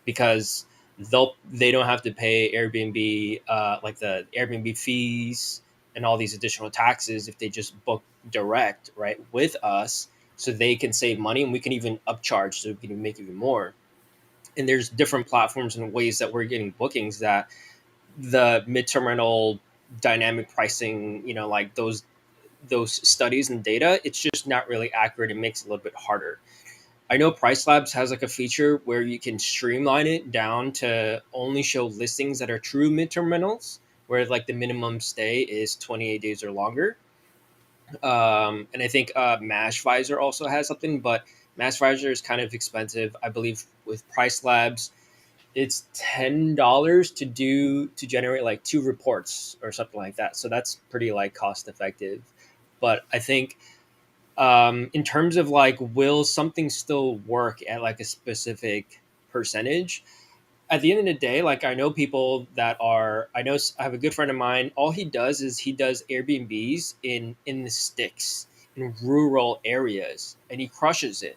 because they don't have to pay Airbnb like the Airbnb fees and all these additional taxes if they just book direct right with us, so they can save money and we can even upcharge so we can even make even more. And there's different platforms and ways that we're getting bookings that the midterm rental dynamic pricing, like those studies and data, it's just not really accurate. It makes it a little bit harder. I know Price Labs has like a feature where you can streamline it down to only show listings that are true midterm rentals, where like the minimum stay is 28 days or longer. And I think Mashvisor also has something, but Mashvisor is kind of expensive. I believe with Price Labs, it's $10 to generate like two reports or something like that. So that's pretty like cost effective. But I think in terms of like will something still work at like a specific percentage, at the end of the day, like I know people that are, I have a good friend of mine, all he does is he does Airbnbs in the sticks, in rural areas, and he crushes it.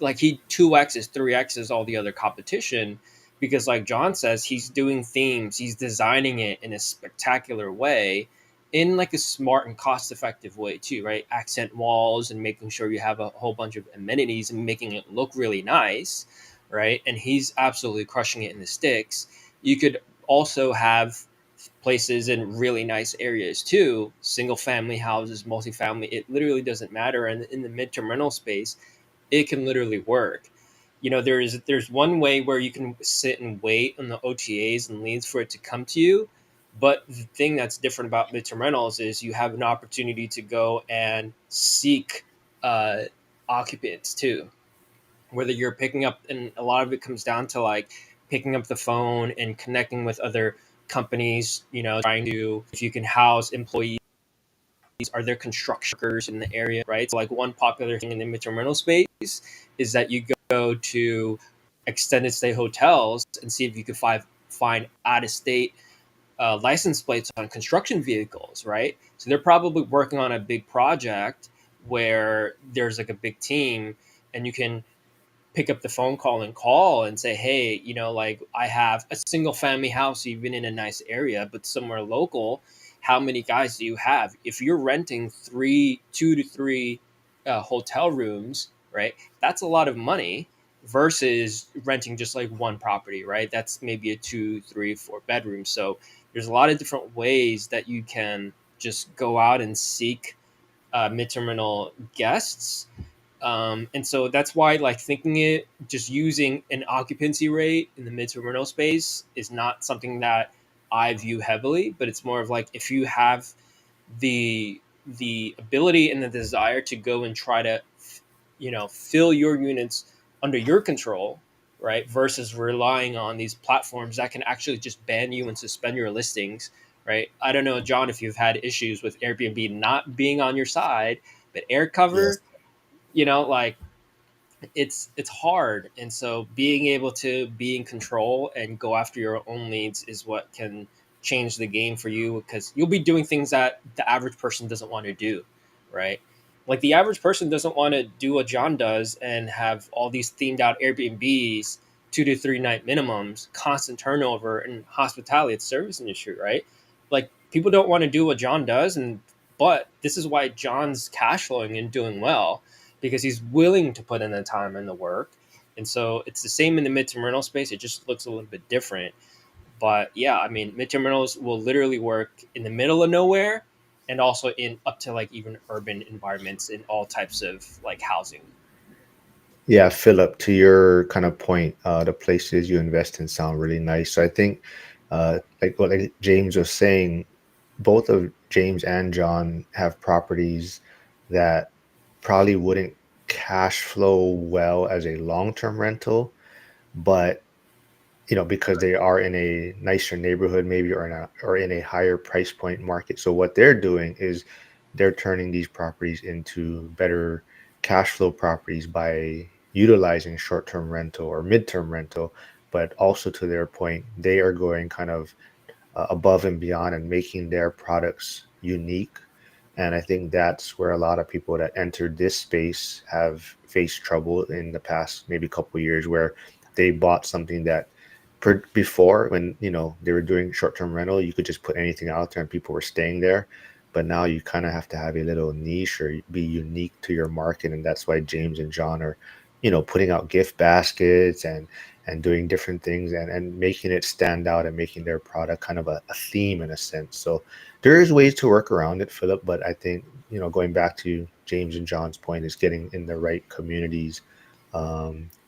Like he 2x's 3x's all the other competition, because like John says, he's doing themes, he's designing it in a spectacular way, in like a smart and cost effective way too, right? Accent walls and making sure you have a whole bunch of amenities and making it look really nice, right? And he's absolutely crushing it in the sticks. You could also have places in really nice areas too, single family houses, multifamily. It literally doesn't matter. And in the midterm rental space, it can literally work. You know, there's one way where you can sit and wait on the OTAs and leads for it to come to you. But the thing that's different about midterm rentals is you have an opportunity to go and seek uh, occupants too. Whether you're picking up, and a lot of it comes down to like picking up the phone and connecting with other companies, you know, trying to, if you can house employees, are there construction workers in the area, right? So like one popular thing in the midterm rental space is that you go to extended stay hotels and see if you can find out of state license plates on construction vehicles, right? So they're probably working on a big project where there's like a big team, and you can pick up the phone call and call and say, hey, you know, like I have a single family house, even in a nice area, but somewhere local. How many guys do you have? If you're renting two to three hotel rooms, right? That's a lot of money versus renting just like one property, right? That's maybe a 2, 3, 4 bedroom. So there's a lot of different ways that you can just go out and seek mid-terminal guests, and so that's why like thinking it just using an occupancy rate in the mid-terminal space is not something that I view heavily, but it's more of like if you have the ability and the desire to go and try to fill your units under your control, right, versus relying on these platforms that can actually just ban you and suspend your listings, right? I don't know, John, if you've had issues with Airbnb not being on your side, but air Yes. cover, like it's hard. And so being able to be in control and go after your own leads is what can change the game for you, because you'll be doing things that the average person doesn't want to do, right? Like the average person doesn't want to do what John does and have all these themed out Airbnbs, 2 to 3 night minimums, constant turnover in hospitality, it's service industry, right? Like people don't want to do what John does, and but this is why John's cash flowing and doing well, because he's willing to put in the time and the work. And so it's the same in the midterm rental space. It just looks a little bit different. But yeah, I mean, midterm rentals will literally work in the middle of nowhere and also in up to like even urban environments in all types of like housing. Yeah, Philip, to your kind of point, the places you invest in sound really nice. So I think, like James was saying, both of James and John have properties that probably wouldn't cash flow well as a long-term rental, but because they are in a nicer neighborhood, maybe, or in a higher price point market. So what they're doing is they're turning these properties into better cash flow properties by utilizing short-term rental or mid-term rental. But also, to their point, they are going kind of above and beyond and making their products unique. And I think that's where a lot of people that entered this space have faced trouble in the past maybe couple years, where they bought something that before, when they were doing short-term rental, you could just put anything out there and people were staying there. But now you kind of have to have a little niche or be unique to your market, and that's why James and John are putting out gift baskets and doing different things, and making it stand out and making their product kind of a theme in a sense. So there is ways to work around it, Philip, but I think, going back to James and John's point, is getting in the right communities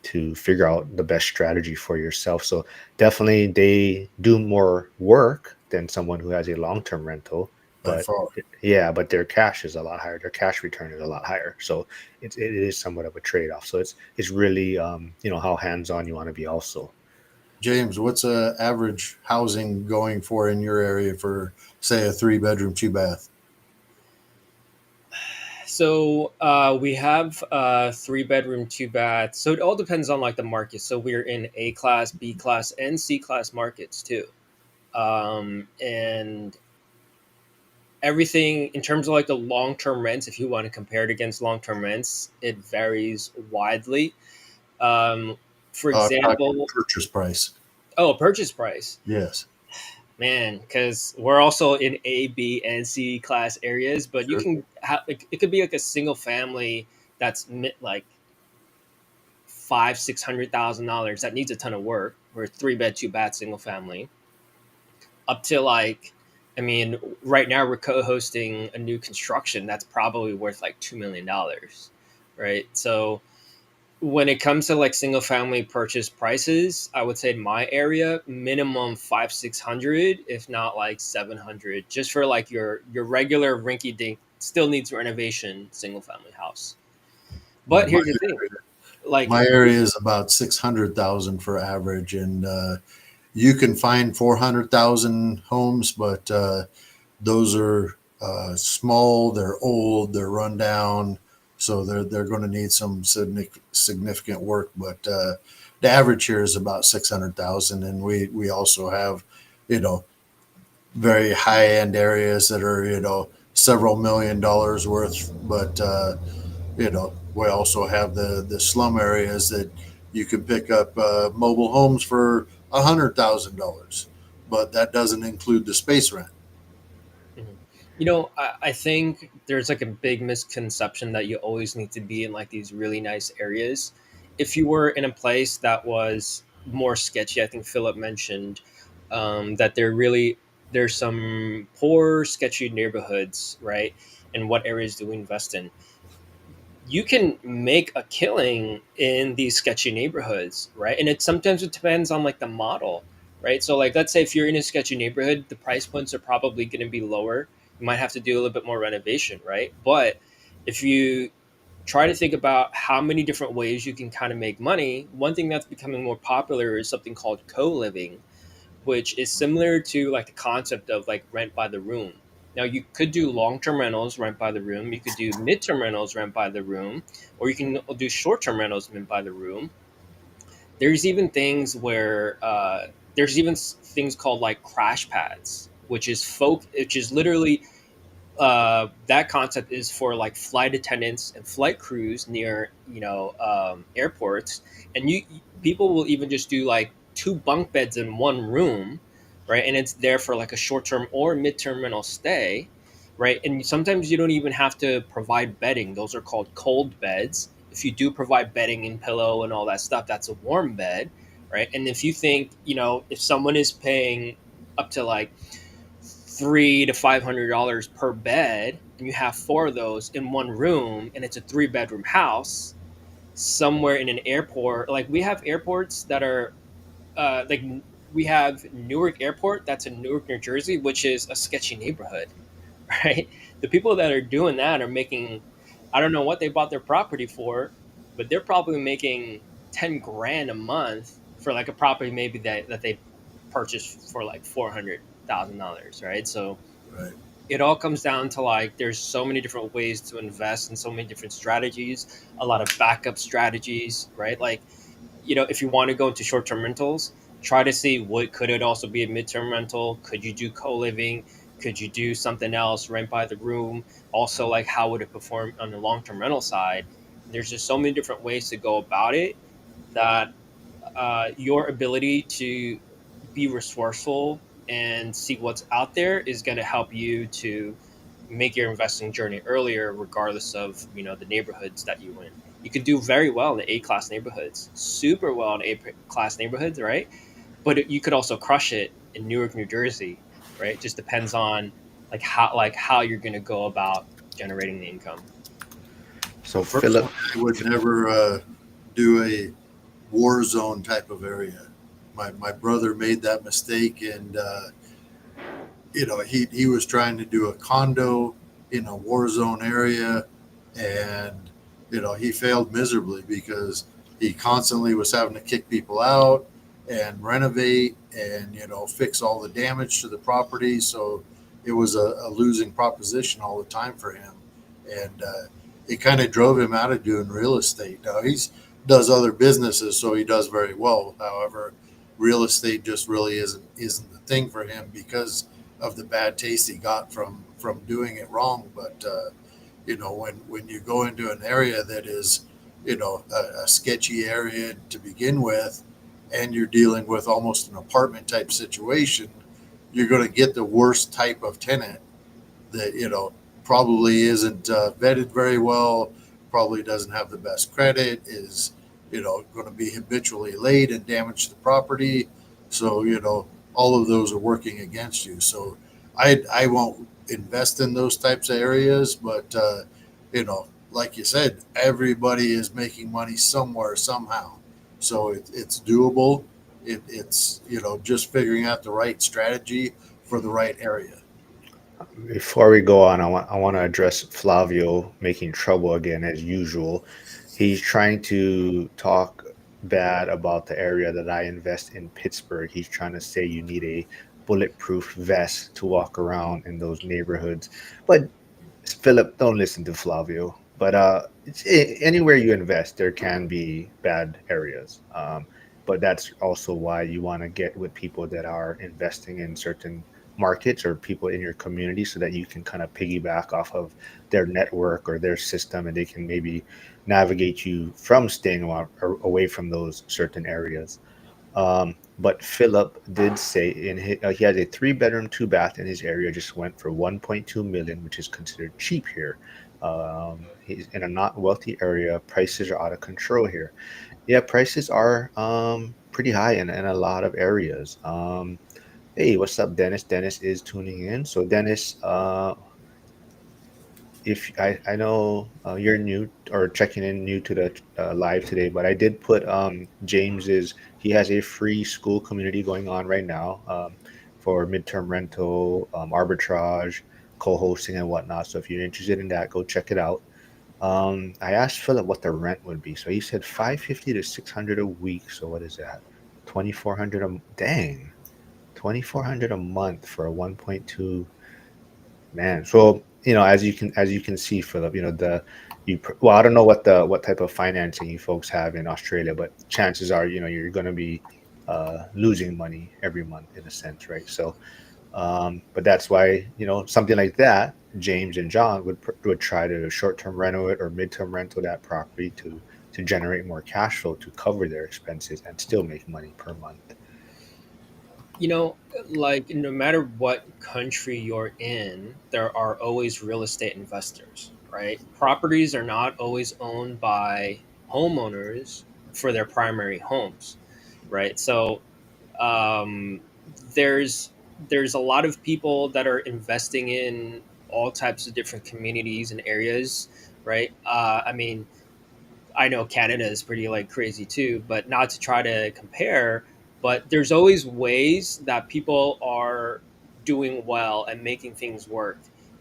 to figure out the best strategy for yourself. So definitely they do more work than someone who has a long-term rental, By but far. yeah, but their cash is a lot higher. Their cash return is a lot higher. So it is somewhat of a trade-off. So it's really how hands-on you want to be also. James, what's a average housing going for in your area for, say, a 3 bedroom, 2 bath? So we have 3 bedroom, 2 bath. So it all depends on like the market. So we're in A class, B class, and C class markets too. And everything in terms of like the long term rents, if you want to compare it against long term rents, it varies widely. Um, for I'm talking example, purchase price. oh, purchase price. Yes. Man, because we're also in A, B, and C class areas, but you Sure. can have it could be like a single family that's like $500,000-600,000 that needs a ton of work, or 3 bed 2 bath single family, up to like, I mean, right now we're co-hosting a new construction that's probably worth like $2 million, right? So when it comes to like single family purchase prices, I would say in my area, minimum 500-600, if not like 700, just for like your regular rinky dink, still needs renovation single family house. Yeah, But here's the thing, like, my area is about 600,000 for average, and you can find 400,000 homes, but those are small, they're old, they're run down, so they're going to need some significant work. But the average here is about 600,000, and we also have, you know, very high end areas that are, several $1 million worth. But we also have the slum areas that you can pick up mobile homes for $100,000, but that doesn't include the space rent. mhm. I think there's like a big misconception that you always need to be in like these really nice areas. If you were in a place that was more sketchy, I think Philip mentioned that there's some poor, sketchy neighborhoods, right? And what areas do we invest in? You can make a killing in these sketchy neighborhoods, right? And it depends on like the model, right? So like let's say if you're in a sketchy neighborhood, the price points are probably going to be lower. You might have to do a little bit more renovation, right? But if you try to think about how many different ways you can kind of make money, one thing that's becoming more popular is something called co-living, which is similar to like the concept of like rent by the room. Now you could do long-term rentals, rent by the room. You could do midterm rentals, rent by the room, or you can do short-term rentals, rent by the room. There's even things where things called like crash pads, which is literally that concept is for like flight attendants and flight crews near airports, and people will even just do like 2 bunk beds in one room, right? And it's there for like a short term or midterm rental stay, right? And sometimes you don't even have to provide bedding; those are called cold beds. If you do provide bedding and pillow and all that stuff, that's a warm bed, right? And if you think, if someone is paying up to like $300 to $500 per bed, and you have 4 of those in one room, and it's a 3 bedroom house somewhere in an airport. Like we have airports that are like we have Newark Airport, that's in Newark, New Jersey, which is a sketchy neighborhood, right? The people that are doing that are making, I don't know what they bought their property for, but they're probably making 10 grand a month for like a property maybe that they purchased for like $400,000, right? So Right. it all comes down to like there's so many different ways to invest and so many different strategies, a lot of backup strategies, right? Like, if you want to go into short-term rentals, try to see what could it also be a midterm rental. Could you do co-living? Could you do something else, rent by the room? Also, like how would it perform on the long-term rental side? There's just so many different ways to go about it that your ability to be resourceful and see what's out there is going to help you to make your investing journey earlier, regardless of the neighborhoods that you in. You could do very well in the A class neighborhoods, super well in A class neighborhoods, right? But you could also crush it in Newark, New Jersey, right? It just depends on like how you're going to go about generating the income. So Personally, Philip, I would never do a war zone type of area. My brother made that mistake, and he was trying to do a condo in a war zone area, and he failed miserably because he constantly was having to kick people out and renovate and fix all the damage to the property. So it was a losing proposition all the time for him, and it kind of drove him out of doing real estate. Now he's does other businesses, so he does very well. However, real estate just really isn't the thing for him because of the bad taste he got from doing it wrong. But when you go into an area that is a sketchy area to begin with, and you're dealing with almost an apartment type situation, you're going to get the worst type of tenant that probably isn't vetted very well, probably doesn't have the best credit, is going to be habitually late and damage the property. So all of those are working against you. So I won't invest in those types of areas, but like you said, everybody is making money somewhere somehow. So it's doable. It's just figuring out the right strategy for the right area. Before we go on, I want to address Flavio making trouble again as usual. He's trying to talk bad about the area that I invest in Pittsburgh. He's trying to say you need a bulletproof vest to walk around in those neighborhoods. But Philip, don't listen to Flavio. But anywhere you invest, there can be bad areas. But that's also why you want to get with people that are investing in certain markets or people in your community so that you can kind of piggyback off of their network or their system and they can maybe navigate you from staying away from those certain areas. But Philip did say he has a three-bedroom, two bath in his area, just went for 1.2 million, which is considered cheap here. He's in a not wealthy area. Prices are out of control here. Yeah, prices are pretty high in a lot of areas. Hey, what's up, Dennis? Dennis is tuning in. So Dennis, if I know you're new or checking in new to the live today, but I did put James's. He has a free school community going on right now for midterm rental, arbitrage, co-hosting, and whatnot. So if you're interested in that, go check it out. I asked Philip what the rent would be, so he said 550 to 600 a week. So what is that? 2,400 a dang, 2,400 a month for a 1.2. Man, so as you can see, Philip, well, I don't know what type of financing you folks have in Australia, but chances are, you're going to be losing money every month in a sense, right? So, but that's why, something like that, James and John would try to short-term rental it or mid-term rental that property to generate more cash flow to cover their expenses and still make money per month. You know, like no matter what country you're in, there are always real estate investors, right? Properties are not always owned by homeowners for their primary homes, right? So um, there's a lot of people that are investing in all types of different communities and areas, right? I mean, I know Canada is pretty like crazy too, but not to try to compare, but there's always ways that people are doing well and making things work.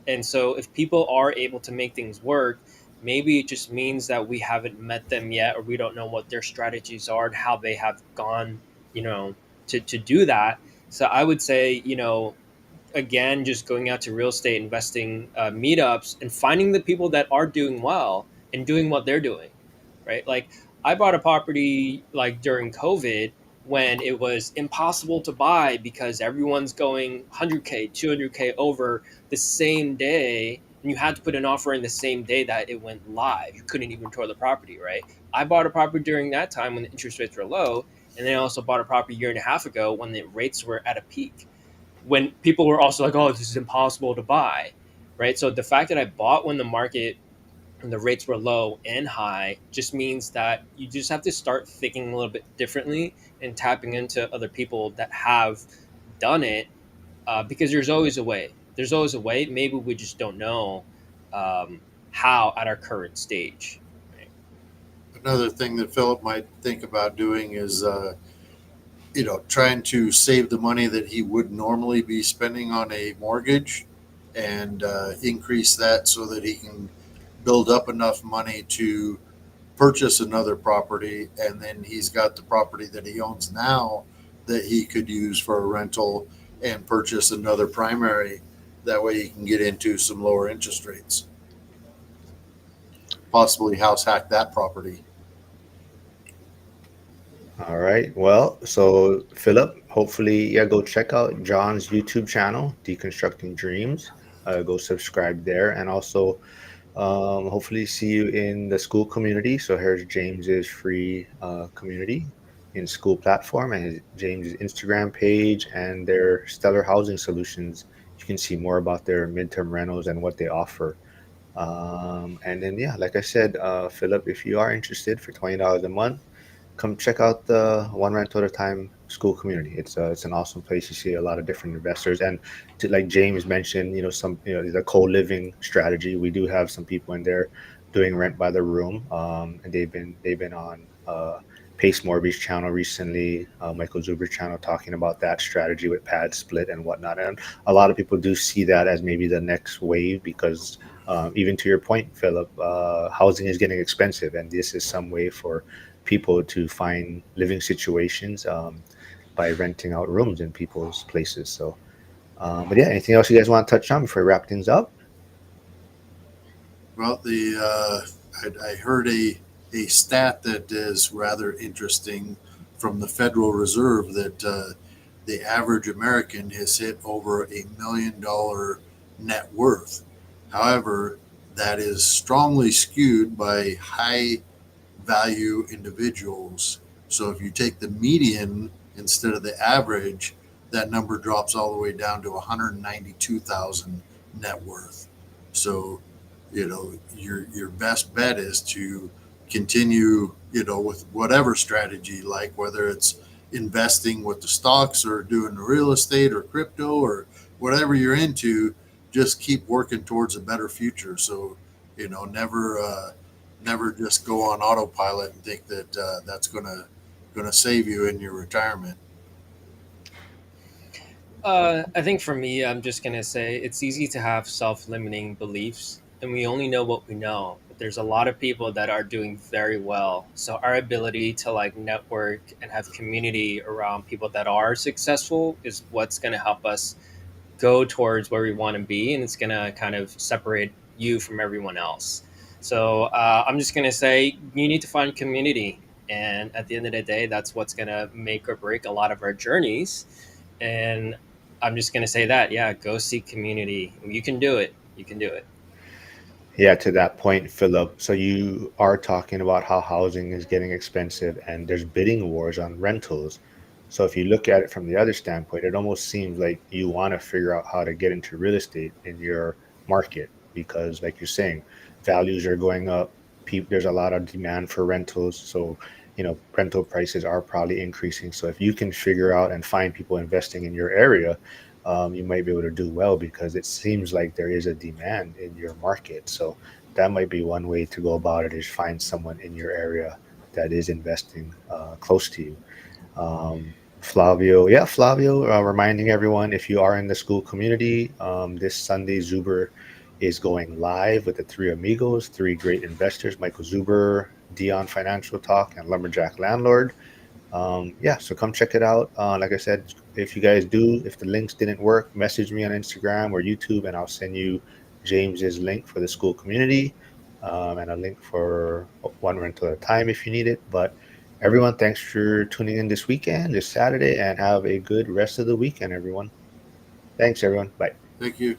And so if people are able to make things work, maybe it just means that we haven't met them yet or we don't know what their strategies are and how they have gone, you know, to do that. So I would say, again, just going out to real estate investing meetups and finding the people that are doing well and doing what they're doing, right? Like I bought a property like during COVID when it was impossible to buy because everyone's going 100K, 200K over the same day. And you had to put an offer in the same day that it went live. You couldn't even tour the property, right? I bought a property during that time when the interest rates were low. And then I also bought a property a year and a half ago when the rates were at a peak, when people were also like, "Oh, this is impossible to buy," right? So the fact that I bought when the market and the rates were low and high just means that you just have to start thinking a little bit differently and tapping into other people that have done it, because there's always a way. There's always a way. Maybe we just don't know how at our current stage. Right? Another thing that Philip might think about doing is, trying to save the money that he would normally be spending on a mortgage and increase that so that he can build up enough money to purchase another property. And then he's got the property that he owns now that he could use for a rental and purchase another primary. That way he can get into some lower interest rates, possibly house hack that property. All right. Well, so Philip, hopefully, yeah, go check out John's YouTube channel, Deconstructing Dreams. Go subscribe there, and also hopefully see you in the school community. So here's James's free community in school platform and James's Instagram page and their stellar housing solutions. You can see more about their midterm rentals and what they offer. And then, yeah, like I said, Philip, if you are interested for $20 a month, come check out the One Rental at a Time school community. It's an awesome place. You see a lot of different investors, and like James mentioned, some the co-living strategy. We do have some people in there doing rent by the room, and they've been on Pace Morby's channel recently, Michael Zuber's channel, talking about that strategy with pad split and whatnot. And a lot of people do see that as maybe the next wave because. Even to your point, Philip, housing is getting expensive, and this is some way for people to find living situations by renting out rooms in people's places. So, but yeah, anything else you guys want to touch on before we wrap things up? Well, I heard a stat that is rather interesting from the Federal Reserve that the average American has hit over $1 million net worth. However, that is strongly skewed by high value individuals. So if you take the median instead of the average, that number drops all the way down to 192,000 net worth. So, your best bet is to continue, with whatever strategy, like whether it's investing with the stocks or doing the real estate or crypto or whatever you're into, just keep working towards a better future. So, never just go on autopilot and think that that's gonna save you in your retirement. I think for me, I'm just gonna say it's easy to have self-limiting beliefs, and we only know what we know. But there's a lot of people that are doing very well. So our ability to like network and have community around people that are successful is what's gonna help us go towards where we want to be, and it's gonna kind of separate you from everyone else. So I'm just gonna say you need to find community, and at the end of the day, that's what's gonna make or break a lot of our journeys. And I'm just gonna say that, yeah, go seek community. You can do it. You can do it. Yeah, to that point, Philip. So you are talking about how housing is getting expensive and there's bidding wars on rentals. So if you look at it from the other standpoint, it almost seems like you want to figure out how to get into real estate in your market because, like you're saying, values are going up. There's a lot of demand for rentals. So, rental prices are probably increasing. So if you can figure out and find people investing in your area, you might be able to do well because it seems like there is a demand in your market. So that might be one way to go about it is find someone in your area that is investing close to you. Flavio, reminding everyone if you are in the school community, this Sunday, Zuber is going live with the three amigos, three great investors, Michael Zuber, Dion Financial Talk, and Lumberjack Landlord. Yeah, so come check it out. Like I said, if the links didn't work, message me on Instagram or YouTube, and I'll send you James's link for the school community, and a link for one rental at a time if you need it. But everyone, thanks for tuning in this Saturday, and have a good rest of the weekend, everyone. Thanks, everyone. Bye. Thank you.